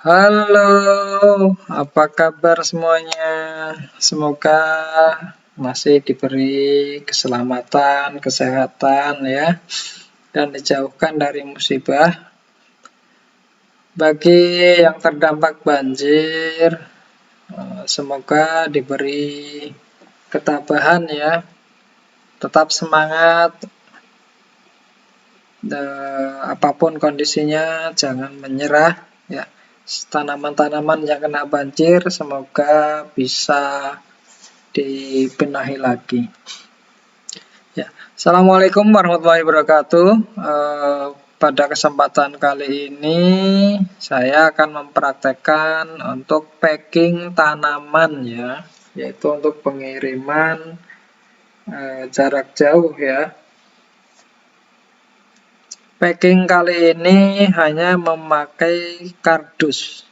Halo, apa kabar semuanya? Semoga masih diberi keselamatan, kesehatan ya, dan dijauhkan dari musibah. Bagi yang terdampak banjir, semoga diberi ketabahan ya, tetap semangat. Apapun kondisinya, jangan menyerah ya. Tanaman-tanaman yang kena banjir semoga bisa dibenahi lagi ya. Assalamualaikum warahmatullahi wabarakatuh. Pada kesempatan kali ini saya akan mempraktekkan untuk packing tanaman ya, yaitu untuk pengiriman jarak jauh ya. Packing kali ini hanya memakai kardus,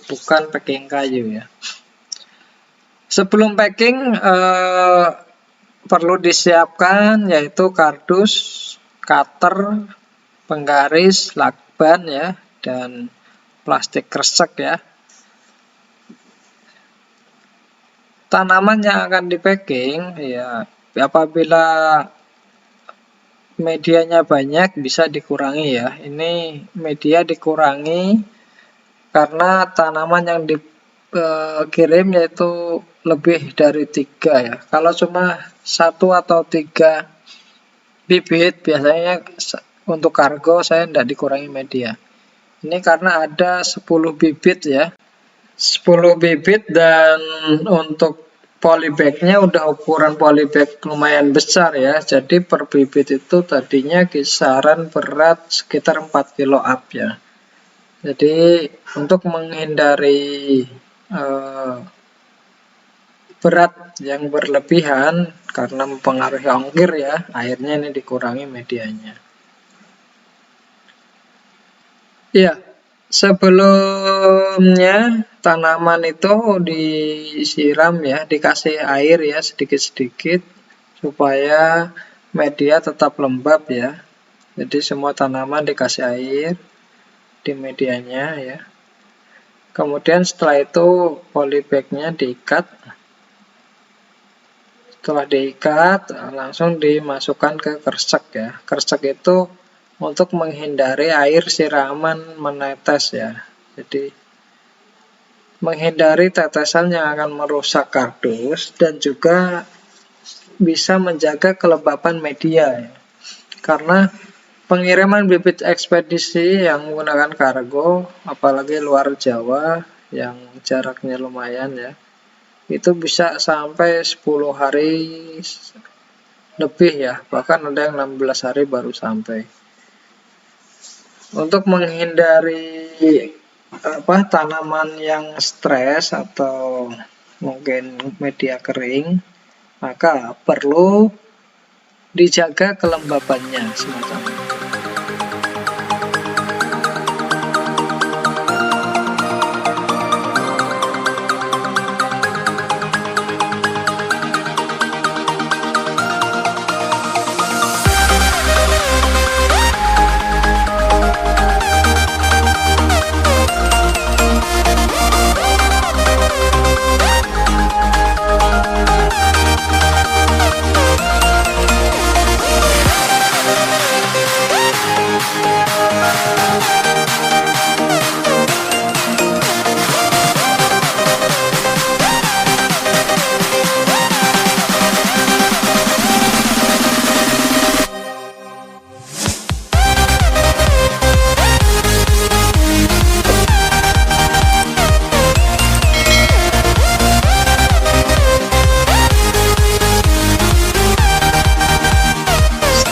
bukan packing kayu ya. Sebelum packing perlu disiapkan yaitu kardus, cutter, penggaris, lakban ya, dan plastik kresek ya. Tanaman yang akan di packing ya, apabila medianya banyak bisa dikurangi ya. Ini media dikurangi karena tanaman yang dikirim yaitu lebih dari 3 ya. Kalau cuma 1 atau 3 bibit biasanya untuk kargo saya tidak dikurangi media. Ini karena ada 10 bibit ya, 10 bibit, dan untuk polybagnya udah ukuran polybag lumayan besar ya. Jadi per bibit itu tadinya kisaran berat sekitar 4 kilo up ya. Jadi untuk menghindari berat yang berlebihan karena mempengaruhi ongkir ya, akhirnya ini dikurangi medianya. Ya, sebelumnya tanaman itu disiram ya, dikasih air ya sedikit-sedikit supaya media tetap lembab ya. Jadi semua tanaman dikasih air di medianya ya. Kemudian setelah itu polybagnya diikat. Setelah diikat langsung dimasukkan ke kresek ya. Kresek itu untuk menghindari air siraman menetes ya. Jadi menghindari tetesan yang akan merusak kardus dan juga bisa menjaga kelembapan media ya. Karena pengiriman bibit ekspedisi yang menggunakan kargo, apalagi luar Jawa yang jaraknya lumayan ya, itu bisa sampai 10 hari lebih ya, bahkan ada yang 16 hari baru sampai. Untuk menghindari tanaman yang stres atau mungkin media kering, maka perlu dijaga kelembabannya semacam ini.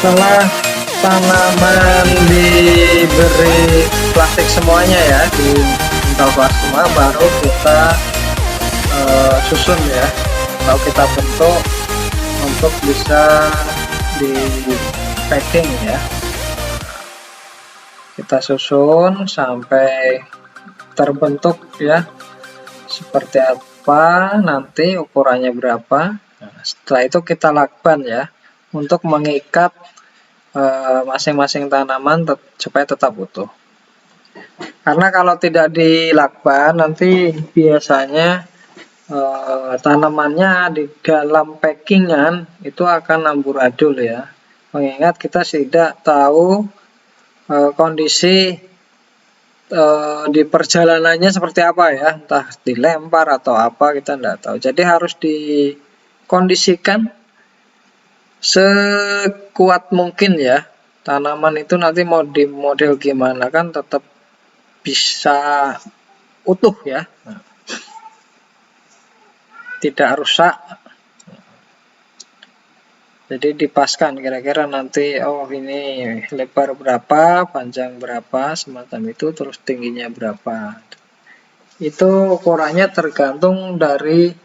Setelah tanaman diberi plastik semuanya ya, dibungkus plastik semua, baru kita susun ya, atau kita bentuk untuk bisa di packing ya. Kita susun sampai terbentuk ya, seperti apa nanti, ukurannya berapa. Nah, setelah itu kita lakban ya, untuk mengikat masing-masing tanaman supaya tetap utuh. Karena kalau tidak dilakban nanti biasanya tanamannya di dalam packingan itu akan amburadul ya. Mengingat kita tidak tahu kondisi di perjalanannya seperti apa ya, entah dilempar atau apa kita tidak tahu. Jadi harus dikondisikan sekuat mungkin ya. Tanaman itu nanti mau di model gimana kan tetap bisa utuh ya, tidak rusak. Jadi dipaskan kira-kira nanti oh ini lebar berapa, panjang berapa, semacam itu, terus tingginya berapa. Itu ukurannya tergantung dari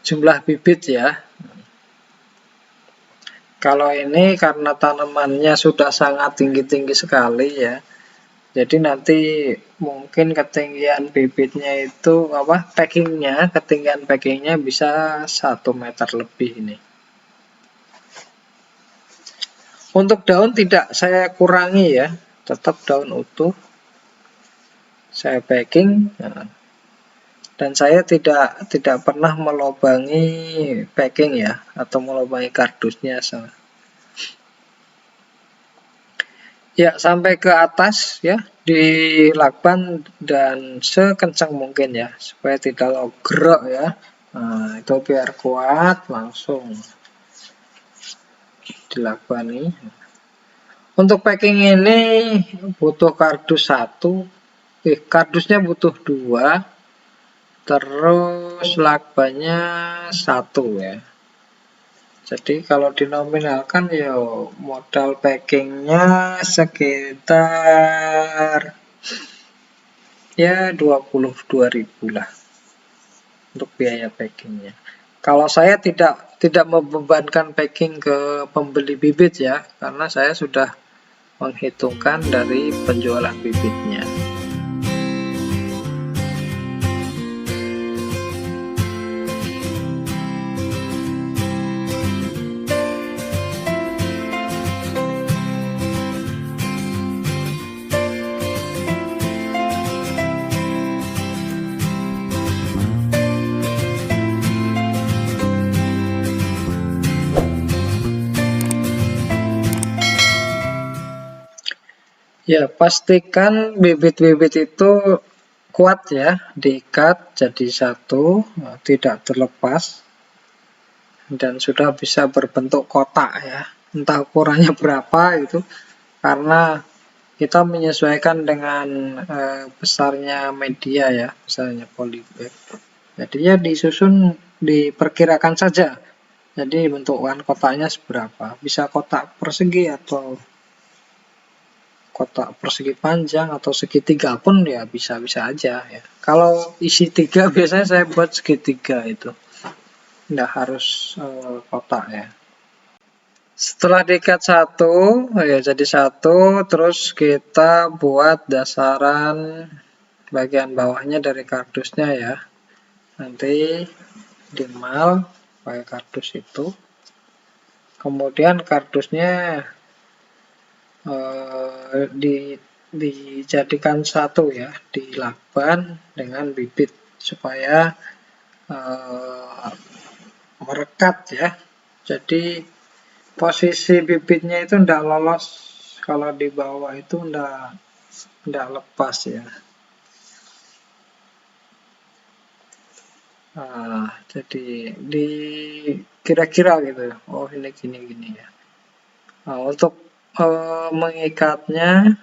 jumlah bibit ya. Kalau ini karena tanamannya sudah sangat tinggi-tinggi sekali ya. Jadi nanti mungkin ketinggian bibitnya itu ketinggian packingnya bisa 1 meter lebih ini. Untuk daun tidak saya kurangi ya, tetap daun utuh saya packing. Dan saya tidak pernah melubangi packing ya, atau melubangi kardusnya. Ya, sampai ke atas ya, dilakban dan sekencang mungkin ya, supaya tidak logrok ya. Nah, itu biar kuat, langsung dilakbani. Untuk packing ini butuh kardus 1, kardusnya butuh 2, terus lakbannya 1 ya. Jadi kalau dinominalkan ya modal packingnya sekitar ya 22.000 lah untuk biaya packingnya. Kalau saya tidak membebankan packing ke pembeli bibit ya, karena saya sudah menghitungkan dari penjualan bibitnya. Ya, pastikan bibit-bibit itu kuat ya, diikat jadi satu, tidak terlepas, dan sudah bisa berbentuk kotak ya. Entah ukurannya berapa itu, karena kita menyesuaikan dengan besarnya media ya, besarnya polybag. Jadinya disusun, diperkirakan saja. Jadi bentukan kotaknya seberapa, bisa kotak persegi atau kotak persegi panjang atau segitiga pun ya bisa-bisa aja ya. Kalau isi 3 biasanya saya buat segitiga itu, nggak harus kotak ya. Setelah diikat satu ya jadi satu, terus kita buat dasaran bagian bawahnya dari kardusnya ya. Nanti dimal pakai kardus itu, kemudian kardusnya dijadikan satu ya, dilakban dengan bibit supaya merekat ya. Jadi posisi bibitnya itu tidak lolos, kalau di bawah itu tidak lepas ya. Nah, jadi di kira-kira gitu. Oh ini gini-gini ya. Nah, untuk mengikatnya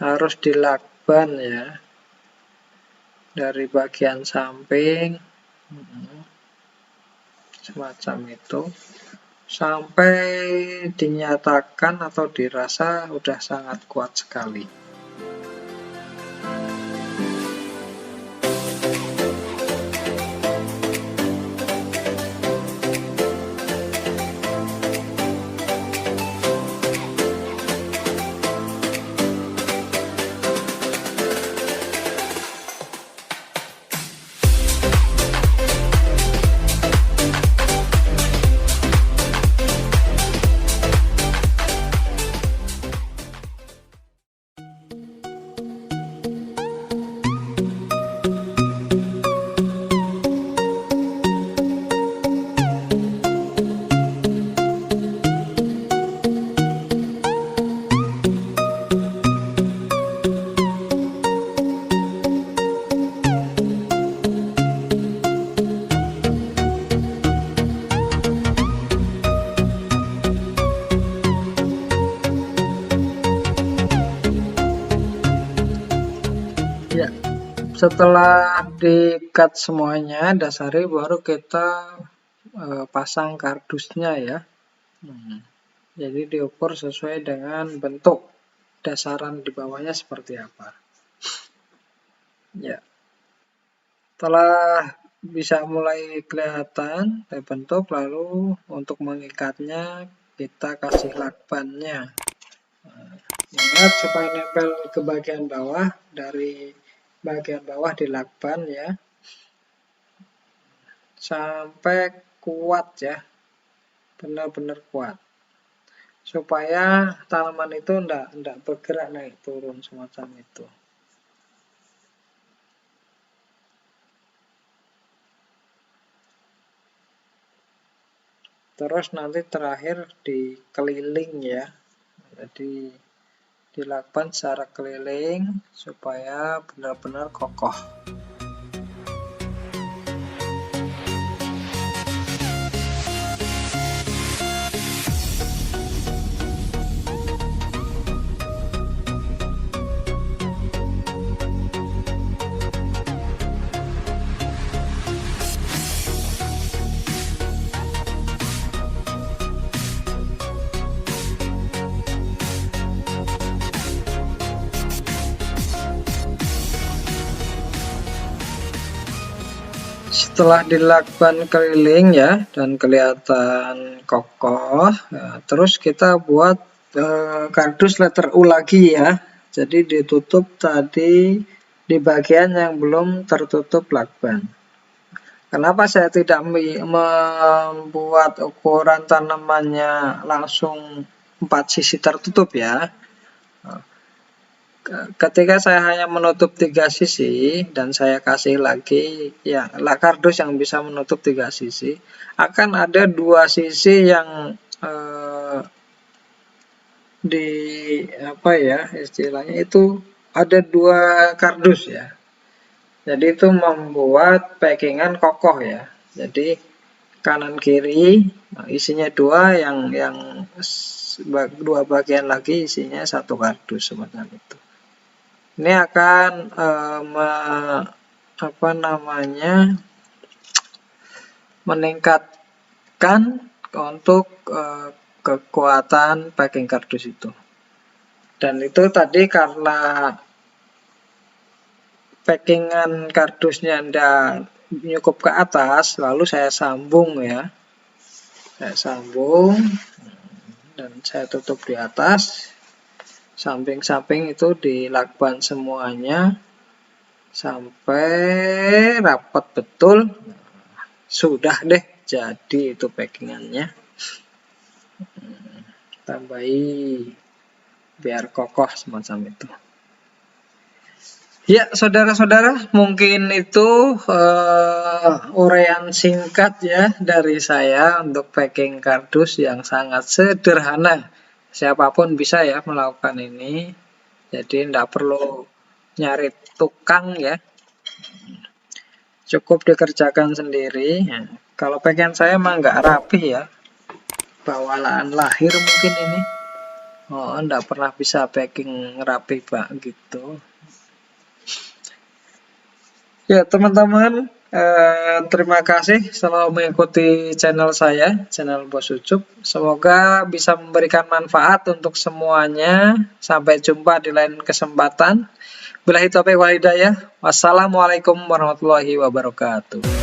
harus dilakban ya dari bagian samping semacam itu sampai dinyatakan atau dirasa udah sangat kuat sekali. Setelah di-cut semuanya, dasari baru kita pasang kardusnya ya. Jadi diukur sesuai dengan bentuk dasaran di bawahnya seperti apa. Ya. Setelah bisa mulai kelihatan terbentuk, lalu untuk mengikatnya kita kasih lakbannya. Ingat supaya nempel ke bagian bawah, dari bagian bawah dilakban ya, sampai kuat ya, benar-benar kuat, supaya tanaman itu enggak bergerak naik turun semacam itu. Terus nanti terakhir dikeliling ya, jadi dilakban secara keliling supaya benar-benar kokoh. Setelah dilakban keliling ya dan kelihatan kokoh, nah, terus kita buat kardus letter U lagi ya. Jadi ditutup tadi di bagian yang belum tertutup lakban. Kenapa saya tidak membuat ukuran tanamannya langsung 4 sisi tertutup ya? Ketika saya hanya menutup 3 sisi dan saya kasih lagi ya kardus yang bisa menutup 3 sisi, akan ada 2 sisi yang di apa ya istilahnya itu ada 2 kardus ya. Jadi itu membuat packingan kokoh ya. Jadi kanan kiri isinya 2, yang 2 bagian lagi isinya 1 kardus semacam itu. Ini akan meningkatkan untuk kekuatan packing kardus itu. Dan itu tadi karena packingan kardusnya ndak nyukup ke atas, lalu saya sambung ya. Saya sambung dan saya tutup di atas. Samping-samping itu dilakban semuanya sampai rapat betul. Sudah deh jadi itu packingannya. Tambahi biar kokoh semacam itu. Ya saudara-saudara, mungkin itu uraian singkat ya dari saya untuk packing kardus yang sangat sederhana. Siapapun bisa ya melakukan ini, jadi tidak perlu nyari tukang ya, cukup dikerjakan sendiri. Nah, kalau packing saya emang nggak rapi ya, bawaan lahir mungkin ini. Nggak pernah bisa packing rapi pak gitu. Ya teman-teman, terima kasih selalu mengikuti channel saya, channel Bos Ucup. Semoga bisa memberikan manfaat untuk semuanya. Sampai jumpa di lain kesempatan. Billahi taufiq wal hidayah. Wassalamualaikum warahmatullahi wabarakatuh.